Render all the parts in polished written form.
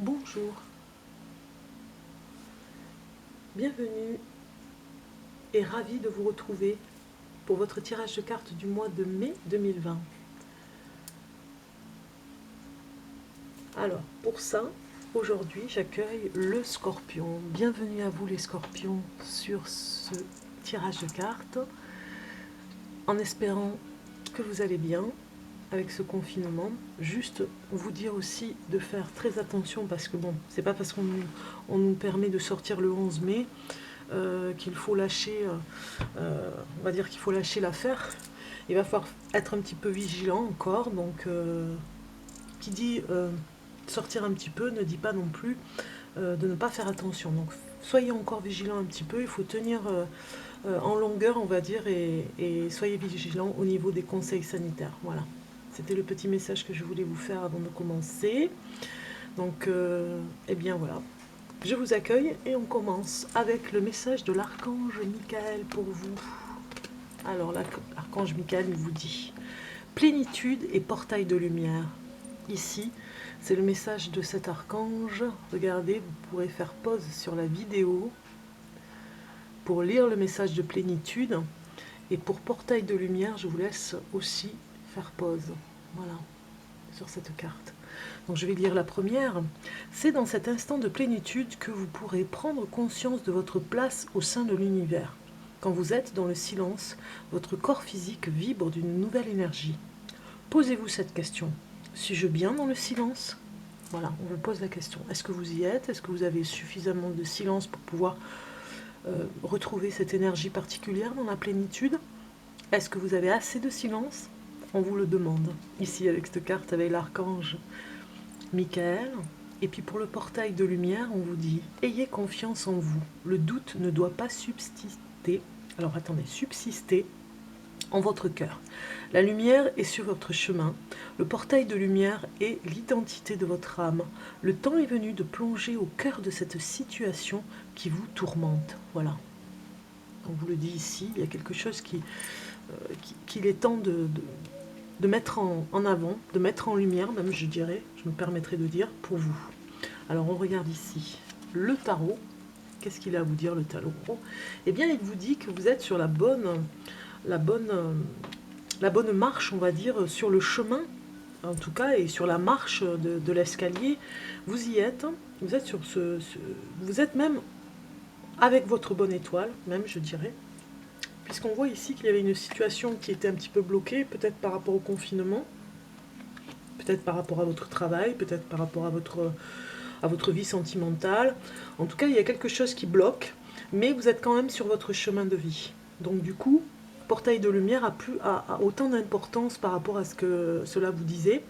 Bonjour, bienvenue et ravi de vous retrouver pour votre tirage de cartes du mois de mai 2020. Alors, pour ça, aujourd'hui, j'accueille le Scorpion. Bienvenue à vous les Scorpions sur ce tirage de cartes, en espérant que vous allez bien avec ce confinement. Juste vous dire aussi de faire très attention parce que bon, c'est pas parce qu'on nous permet de sortir le 11 mai qu'il faut lâcher, on va dire qu'il faut lâcher l'affaire. Il va falloir être un petit peu vigilant encore. Donc, qui dit sortir un petit peu ne dit pas non plus de ne pas faire attention. Donc, soyez encore vigilants un petit peu. Il faut tenir en longueur, on va dire, et soyez vigilants au niveau des conseils sanitaires. Voilà. C'était le petit message que je voulais vous faire avant de commencer. Donc, eh bien voilà. Je vous accueille et on commence avec le message de l'archange Michael pour vous. Alors, l'archange Michael, il vous dit plénitude et portail de lumière. Ici, c'est le message de cet archange. Regardez, vous pourrez faire pause sur la vidéo pour lire le message de plénitude. Et pour portail de lumière, je vous laisse aussi faire pause. Voilà, sur cette carte. Donc je vais lire la première. C'est dans cet instant de plénitude que vous pourrez prendre conscience de votre place au sein de l'univers. Quand vous êtes dans le silence, votre corps physique vibre d'une nouvelle énergie. Posez-vous cette question. Suis-je bien dans le silence? Voilà, on vous pose la question. Est-ce que vous y êtes? Est-ce que vous avez suffisamment de silence pour pouvoir retrouver cette énergie particulière dans la plénitude? Est-ce que vous avez assez de silence? On vous le demande. Ici, avec cette carte, avec l'archange Michael. Et puis pour le portail de lumière, on vous dit « Ayez confiance en vous. Le doute ne doit pas subsister. » Alors attendez, subsister en votre cœur. La lumière est sur votre chemin. Le portail de lumière est l'identité de votre âme. Le temps est venu de plonger au cœur de cette situation qui vous tourmente. Voilà. On vous le dit ici, il y a quelque chose qu'il est temps de mettre en avant, de mettre en lumière, même je dirais, je me permettrai de dire, pour vous. Alors on regarde ici le tarot. Qu'est-ce qu'il a à vous dire le tarot? Eh bien il vous dit que vous êtes sur la bonne marche, on va dire, sur le chemin, en tout cas, et sur la marche de l'escalier. Vous y êtes, vous êtes sur vous êtes même avec votre bonne étoile, même je dirais. Puisqu'on voit ici qu'il y avait une situation qui était un petit peu bloquée, peut-être par rapport au confinement, peut-être par rapport à votre travail, peut-être par rapport à votre vie sentimentale. En tout cas, il y a quelque chose qui bloque, mais vous êtes quand même sur votre chemin de vie. Donc du coup, portail de lumière a autant d'importance par rapport à ce que cela vous disait,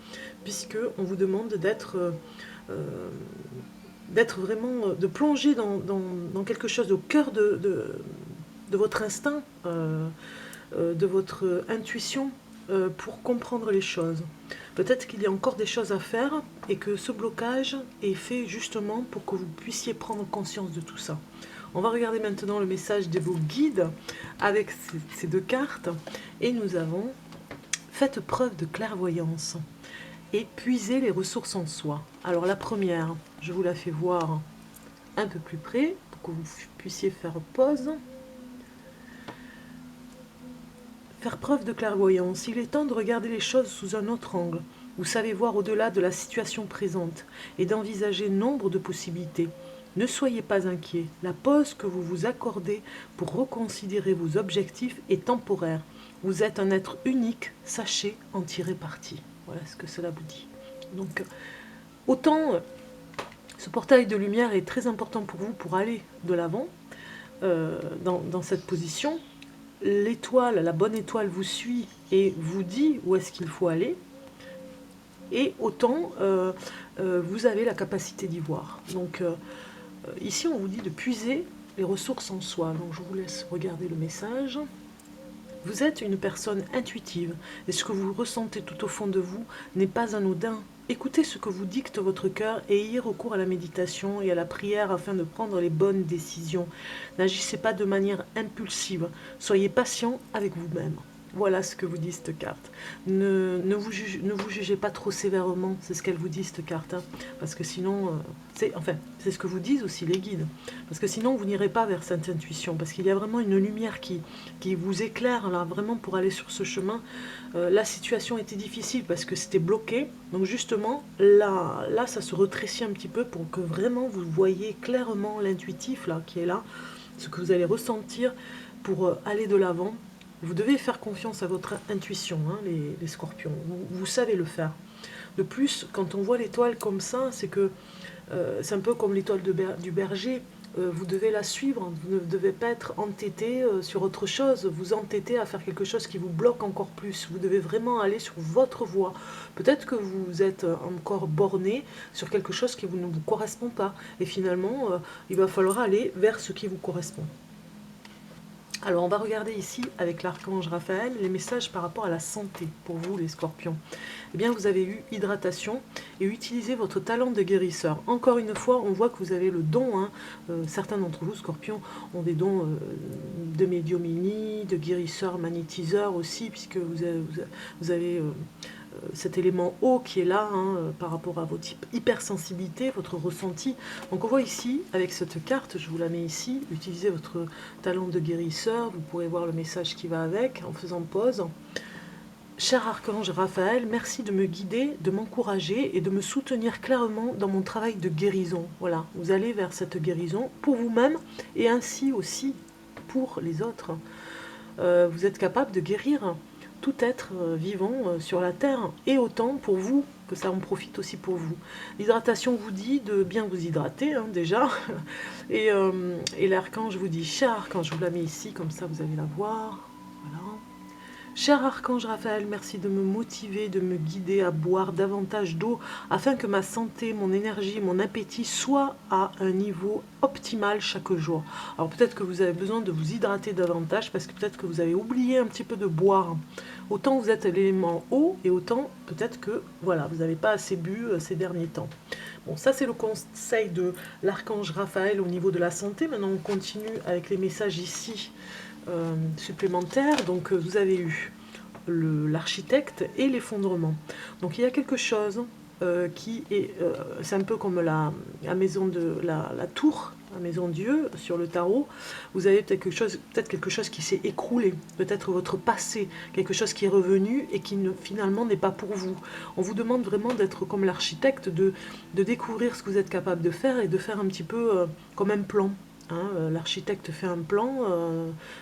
puisqu'on vous demande d'être vraiment, de plonger dans quelque chose au cœur de votre instinct, de votre intuition, pour comprendre les choses. Peut-être qu'il y a encore des choses à faire et que ce blocage est fait justement pour que vous puissiez prendre conscience de tout ça. On va regarder maintenant le message de vos guides avec ces deux cartes. Et nous avons « Faites preuve de clairvoyance et puisez les ressources en soi ». Alors la première, je vous la fais voir un peu plus près pour que vous puissiez faire pause. Faire preuve de clairvoyance. Il est temps de regarder les choses sous un autre angle. Vous savez voir au-delà de la situation présente et d'envisager nombre de possibilités. Ne soyez pas inquiets. La pause que vous vous accordez pour reconsidérer vos objectifs est temporaire. Vous êtes un être unique. Sachez en tirer parti. Voilà ce que cela vous dit. Donc, autant ce portail de lumière est très important pour vous pour aller de l'avant dans cette position. L'étoile, la bonne étoile vous suit et vous dit où est-ce qu'il faut aller, et autant vous avez la capacité d'y voir. Donc ici on vous dit de puiser les ressources en soi. Donc je vous laisse regarder le message. Vous êtes une personne intuitive et ce que vous ressentez tout au fond de vous n'est pas anodin. Écoutez ce que vous dicte votre cœur et ayez recours à la méditation et à la prière afin de prendre les bonnes décisions. N'agissez pas de manière impulsive, soyez patient avec vous-même. Voilà ce que vous dit cette carte. Ne vous jugez pas trop sévèrement, c'est ce qu'elle vous dit cette carte. Hein, parce que sinon, c'est ce que vous disent aussi les guides. Parce que sinon, vous n'irez pas vers cette intuition. Parce qu'il y a vraiment une lumière qui vous éclaire là, vraiment pour aller sur ce chemin. La situation était difficile parce que c'était bloqué. Donc justement, là, ça se rétrécit un petit peu pour que vraiment vous voyez clairement l'intuitif là qui est là, ce que vous allez ressentir pour aller de l'avant. Vous devez faire confiance à votre intuition, hein, les scorpions. Vous savez le faire. De plus, quand on voit l'étoile comme ça, c'est que c'est un peu comme l'étoile du berger. Vous devez la suivre. Vous ne devez pas être entêté sur autre chose. Vous entêtez à faire quelque chose qui vous bloque encore plus. Vous devez vraiment aller sur votre voie. Peut-être que vous êtes encore borné sur quelque chose qui ne vous correspond pas. Et finalement, il va falloir aller vers ce qui vous correspond. Alors on va regarder ici avec l'archange Raphaël les messages par rapport à la santé pour vous les scorpions. Eh bien vous avez eu hydratation et utilisez votre talent de guérisseur. Encore une fois on voit que vous avez le don, hein. Certains d'entre vous scorpions ont des dons de médiumnie, de guérisseur, magnétiseur aussi puisque vous avez cet élément eau qui est là hein, par rapport à votre hypersensibilité, votre ressenti. Donc on voit ici, avec cette carte, je vous la mets ici, utilisez votre talent de guérisseur, vous pourrez voir le message qui va avec en faisant pause. Cher archange Raphaël, merci de me guider, de m'encourager et de me soutenir clairement dans mon travail de guérison. Voilà, vous allez vers cette guérison pour vous-même et ainsi aussi pour les autres. Vous êtes capable de guérir tout être vivant sur la terre, et autant pour vous, que ça en profite aussi pour vous. L'hydratation vous dit de bien vous hydrater, hein, déjà, et l'archange vous dit, cher archange, je vous la mets ici, comme ça vous allez la voir, voilà. Cher archange Raphaël, merci de me motiver, de me guider à boire davantage d'eau afin que ma santé, mon énergie, mon appétit soient à un niveau optimal chaque jour. Alors peut-être que vous avez besoin de vous hydrater davantage parce que peut-être que vous avez oublié un petit peu de boire. Autant vous êtes l'élément eau et autant peut-être que voilà, vous n'avez pas assez bu ces derniers temps. Bon, ça c'est le conseil de l'archange Raphaël au niveau de la santé. Maintenant on continue avec les messages ici. Supplémentaires. Donc vous avez eu l'architecte et l'effondrement. Donc il y a quelque chose qui est, c'est un peu comme la maison de la tour, la maison Dieu sur le tarot. Vous avez peut-être quelque chose qui s'est écroulé, peut-être votre passé, quelque chose qui est revenu et qui finalement n'est pas pour vous. On vous demande vraiment d'être comme l'architecte, de découvrir ce que vous êtes capable de faire et de faire un petit peu comme un plan. Hein, l'architecte fait un plan,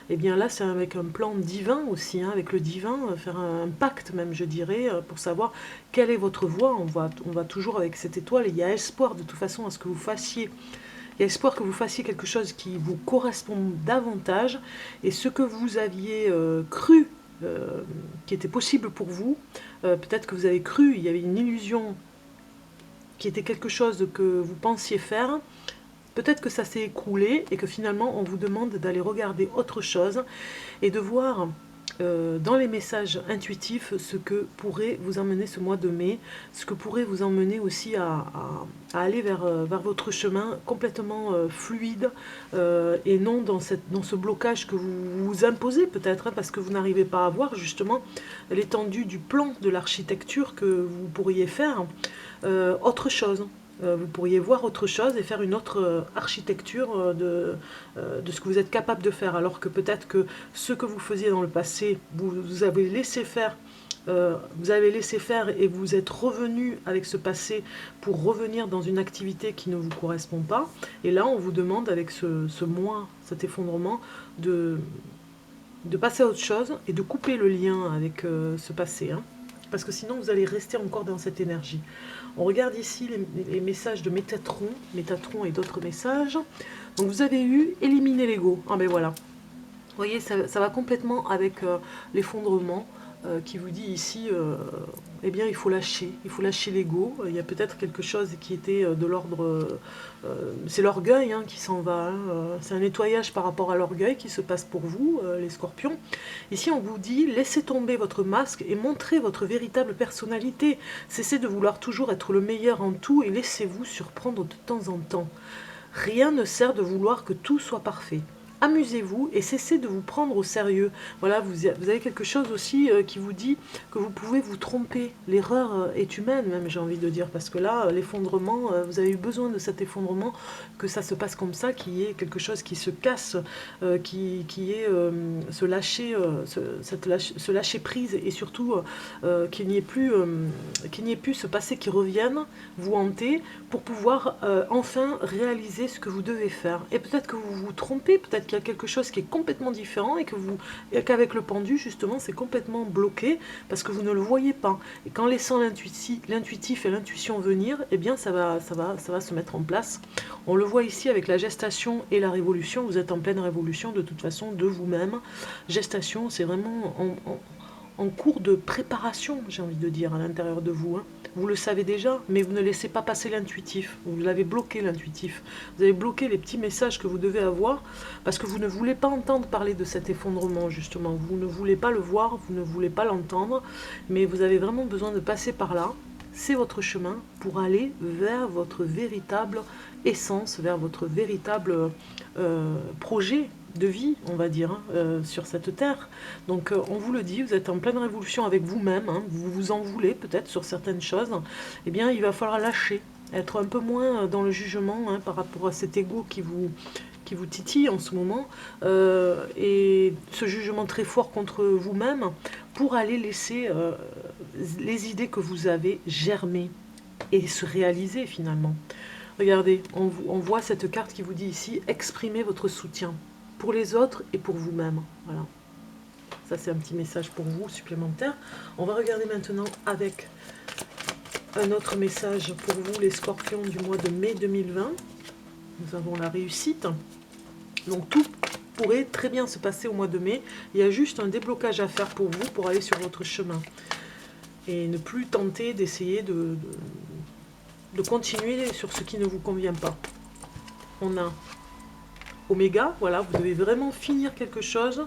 et bien là c'est avec un plan divin aussi, hein, avec le divin, faire un pacte même je dirais, pour savoir quelle est votre voie. On va toujours avec cette étoile et il y a espoir de toute façon à ce que vous fassiez. Il y a espoir que vous fassiez quelque chose qui vous correspond davantage et ce que vous aviez cru qui était possible pour vous, peut-être que vous avez cru, il y avait une illusion qui était quelque chose que vous pensiez faire. Peut-être que ça s'est écroulé et que finalement on vous demande d'aller regarder autre chose et de voir dans les messages intuitifs ce que pourrait vous emmener ce mois de mai, ce que pourrait vous emmener aussi à aller vers votre chemin complètement fluide et non dans ce blocage que vous vous imposez peut-être, hein, parce que vous n'arrivez pas à voir justement l'étendue du plan de l'architecture que vous pourriez faire autre chose. Vous pourriez voir autre chose et faire une autre architecture de ce que vous êtes capable de faire, alors que peut-être que ce que vous faisiez dans le passé, vous avez laissé faire, et vous êtes revenu avec ce passé pour revenir dans une activité qui ne vous correspond pas. Et là, on vous demande avec ce mois, cet effondrement, de passer à autre chose et de couper le lien avec ce passé. Hein. Parce que sinon, vous allez rester encore dans cette énergie. On regarde ici les messages de Métatron et d'autres messages. Donc vous avez eu éliminer l'ego. Ah ben voilà. Vous voyez, ça va complètement avec l'effondrement qui vous dit ici, eh bien il faut lâcher l'ego. Il y a peut-être quelque chose qui était de l'ordre, c'est l'orgueil hein, qui s'en va. Hein. C'est un nettoyage par rapport à l'orgueil qui se passe pour vous, les scorpions. Ici on vous dit, laissez tomber votre masque et montrez votre véritable personnalité. Cessez de vouloir toujours être le meilleur en tout et laissez-vous surprendre de temps en temps. Rien ne sert de vouloir que tout soit parfait. amusez-vous et cessez de vous prendre au sérieux. Voilà, vous avez quelque chose aussi qui vous dit que vous pouvez vous tromper. L'erreur est humaine, même, j'ai envie de dire, parce que là, l'effondrement, vous avez eu besoin de cet effondrement, que ça se passe comme ça, qu'il y ait quelque chose qui se casse, qui y ait ce lâcher prise, et surtout qu'il n'y ait plus ce passé qui revienne vous hanter, pour pouvoir enfin réaliser ce que vous devez faire. Et peut-être que vous vous trompez, peut-être qu'il y a quelque chose qui est complètement différent et qu'avec le pendu, justement, c'est complètement bloqué parce que vous ne le voyez pas. Et qu'en laissant l'intuitif et l'intuition venir, eh bien, ça va se mettre en place. On le voit ici avec la gestation et la révolution. Vous êtes en pleine révolution, de toute façon, de vous-même. Gestation, c'est vraiment en cours de préparation, j'ai envie de dire, à l'intérieur de vous. Vous le savez déjà, mais vous ne laissez pas passer l'intuitif. Vous l'avez bloqué, l'intuitif. Vous avez bloqué les petits messages que vous devez avoir parce que vous ne voulez pas entendre parler de cet effondrement, justement. Vous ne voulez pas le voir, vous ne voulez pas l'entendre, mais vous avez vraiment besoin de passer par là. C'est votre chemin pour aller vers votre véritable essence, vers votre véritable projet de vie, on va dire, sur cette terre. Donc on vous le dit, vous êtes en pleine révolution avec vous-même, vous vous en voulez peut-être sur certaines choses, eh bien il va falloir lâcher, être un peu moins dans le jugement par rapport à cet ego qui vous titille en ce moment, et ce jugement très fort contre vous-même, pour aller laisser les idées que vous avez germer et se réaliser finalement. Regardez, on voit cette carte qui vous dit ici, exprimez votre soutien pour les autres et pour vous-même. Voilà. Ça, c'est un petit message pour vous, supplémentaire. On va regarder maintenant avec un autre message pour vous, les scorpions du mois de mai 2020. Nous avons la réussite. Donc, tout pourrait très bien se passer au mois de mai. Il y a juste un déblocage à faire pour vous, pour aller sur votre chemin. Et ne plus tenter d'essayer de continuer sur ce qui ne vous convient pas. On a Oméga, voilà, vous devez vraiment finir quelque chose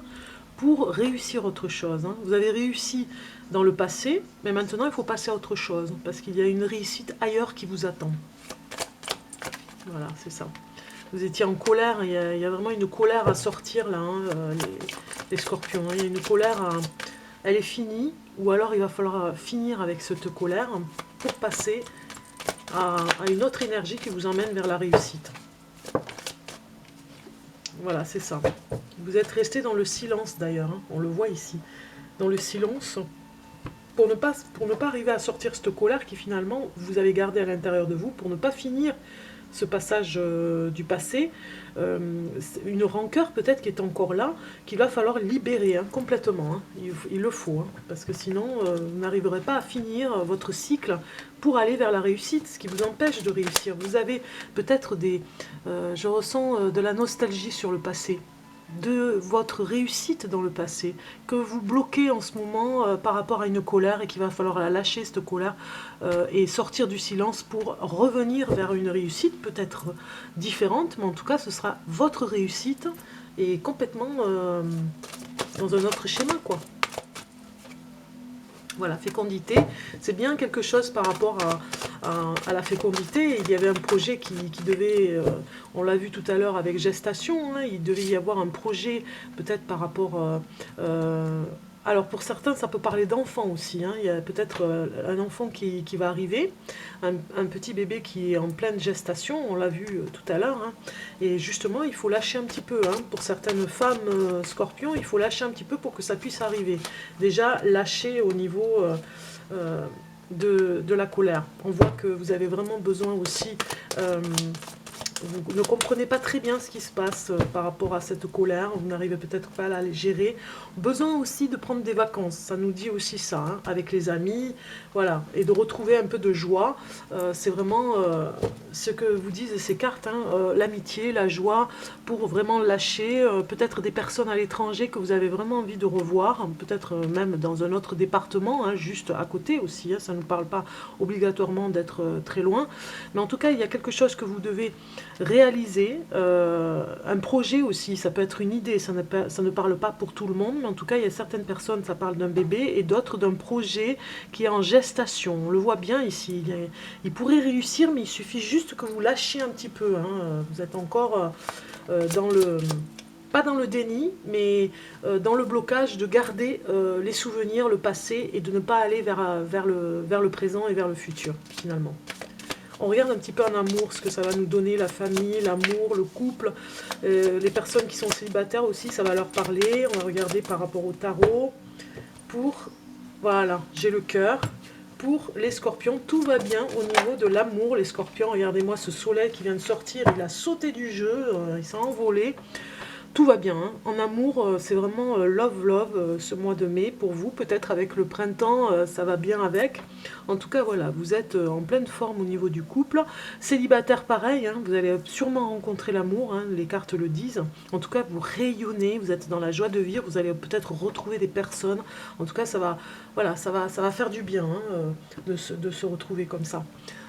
pour réussir autre chose. Vous avez réussi dans le passé, mais maintenant il faut passer à autre chose, parce qu'il y a une réussite ailleurs qui vous attend. Voilà, c'est ça. Vous étiez en colère, il y a vraiment une colère à sortir là, les scorpions. Il y a une colère, elle est finie, ou alors il va falloir finir avec cette colère pour passer à une autre énergie qui vous emmène vers la réussite. Voilà, c'est ça. Vous êtes resté dans le silence d'ailleurs, on le voit ici. Dans le silence, pour ne pas arriver à sortir cette colère qui finalement vous avez gardée à l'intérieur de vous, pour ne pas finir ce passage du passé, une rancœur peut-être qui est encore là, qu'il va falloir libérer complètement. Il le faut, parce que sinon vous n'arriverez pas à finir votre cycle pour aller vers la réussite, ce qui vous empêche de réussir. Vous avez peut-être je ressens de la nostalgie sur le passé, de votre réussite dans le passé, que vous bloquez en ce moment par rapport à une colère, et qu'il va falloir la lâcher, cette colère, et sortir du silence pour revenir vers une réussite peut-être différente, mais en tout cas ce sera votre réussite, et complètement dans un autre schéma, quoi. Voilà, fécondité, c'est bien quelque chose par rapport à la fécondité. Il y avait un projet qui devait, on l'a vu tout à l'heure avec gestation, il devait y avoir un projet peut-être par rapport... alors pour certains, ça peut parler d'enfants aussi. Il y a peut-être un enfant qui va arriver, un petit bébé qui est en pleine gestation, on l'a vu tout à l'heure. Et justement, il faut lâcher un petit peu. Pour certaines femmes scorpions, il faut lâcher un petit peu pour que ça puisse arriver. Déjà, lâcher au niveau de la colère. On voit que vous avez vraiment besoin aussi... vous ne comprenez pas très bien ce qui se passe par rapport à cette colère, vous n'arrivez peut-être pas à la gérer. Besoin aussi de prendre des vacances, ça nous dit aussi ça, avec les amis, voilà, et de retrouver un peu de joie. C'est vraiment ce que vous disent ces cartes, l'amitié, la joie, pour vraiment lâcher, peut-être des personnes à l'étranger que vous avez vraiment envie de revoir, peut-être même dans un autre département, juste à côté aussi, ça ne nous parle pas obligatoirement d'être très loin, mais en tout cas, il y a quelque chose que vous devez réaliser, un projet aussi, ça peut être une idée, ça ne parle pas pour tout le monde, mais en tout cas il y a certaines personnes, ça parle d'un bébé, et d'autres d'un projet qui est en gestation. On le voit bien ici, il pourrait réussir, mais il suffit juste que vous lâchiez un petit peu, vous êtes encore dans pas dans le déni, mais dans le blocage de garder les souvenirs, le passé, et de ne pas aller vers le présent et vers le futur, finalement. On regarde un petit peu en amour ce que ça va nous donner, la famille, l'amour, le couple. Les personnes qui sont célibataires aussi, ça va leur parler. On va regarder par rapport au tarot. Voilà, j'ai le cœur. Pour les scorpions, tout va bien au niveau de l'amour. Les scorpions, regardez-moi ce soleil qui vient de sortir, il a sauté du jeu, il s'est envolé. Tout va bien, hein. En amour, c'est vraiment love, love ce mois de mai pour vous. Peut-être avec le printemps, ça va bien avec. En tout cas, voilà, vous êtes en pleine forme au niveau du couple. Célibataire, pareil, hein, vous allez sûrement rencontrer l'amour, hein, les cartes le disent. En tout cas, vous rayonnez, vous êtes dans la joie de vivre, vous allez peut-être retrouver des personnes. En tout cas, ça va, voilà, ça va faire du bien, hein, de se retrouver comme ça.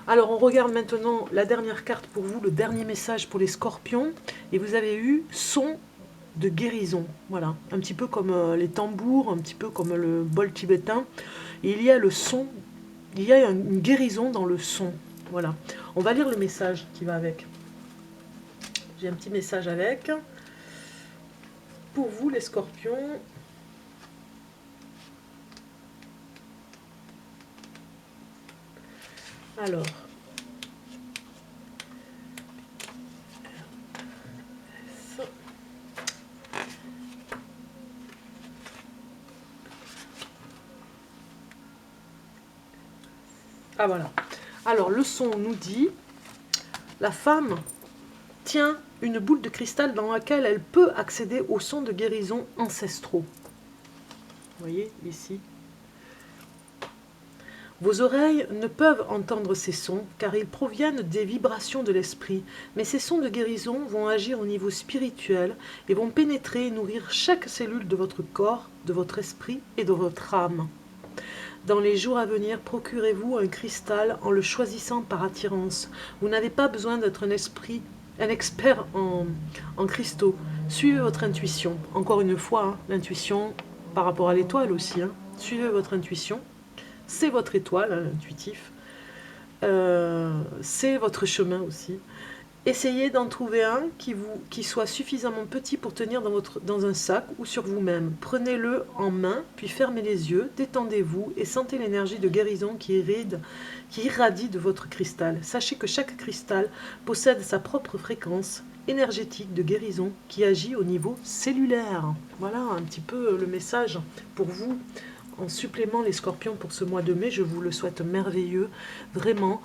Alors, on regarde maintenant la dernière carte pour vous, le dernier message pour les scorpions. Et vous avez eu son de guérison, voilà, un petit peu comme les tambours, un petit peu comme le bol tibétain. Et il y a le son, il y a une guérison dans le son, voilà. On va lire le message qui va avec. J'ai un petit message avec. Pour vous les scorpions. Alors. Ah voilà. Alors le son nous dit, la femme tient une boule de cristal dans laquelle elle peut accéder aux sons de guérison ancestraux. Vous voyez ici. Vos oreilles ne peuvent entendre ces sons car ils proviennent des vibrations de l'esprit, mais ces sons de guérison vont agir au niveau spirituel et vont pénétrer et nourrir chaque cellule de votre corps, de votre esprit et de votre âme. Dans les jours à venir, procurez-vous un cristal en le choisissant par attirance. Vous n'avez pas besoin d'être un expert en cristaux. Suivez votre intuition. Encore une fois, hein, l'intuition par rapport à l'étoile aussi. Hein. Suivez votre intuition. C'est votre étoile, hein, l'intuitif. C'est votre chemin aussi. Essayez d'en trouver un qui soit suffisamment petit pour tenir dans un sac ou sur vous-même. Prenez-le en main, puis fermez les yeux, détendez-vous et sentez l'énergie de guérison qui irradie de votre cristal. Sachez que chaque cristal possède sa propre fréquence énergétique de guérison qui agit au niveau cellulaire. Voilà un petit peu le message pour vous. En supplément les scorpions pour ce mois de mai, je vous le souhaite merveilleux, vraiment,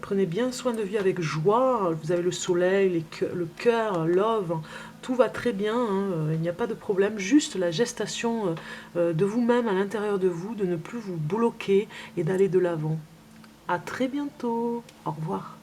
prenez bien soin de vie avec joie, vous avez le soleil, le cœur, love, tout va très bien, hein, il n'y a pas de problème, juste la gestation de vous-même à l'intérieur de vous, de ne plus vous bloquer et d'aller de l'avant. À très bientôt, au revoir.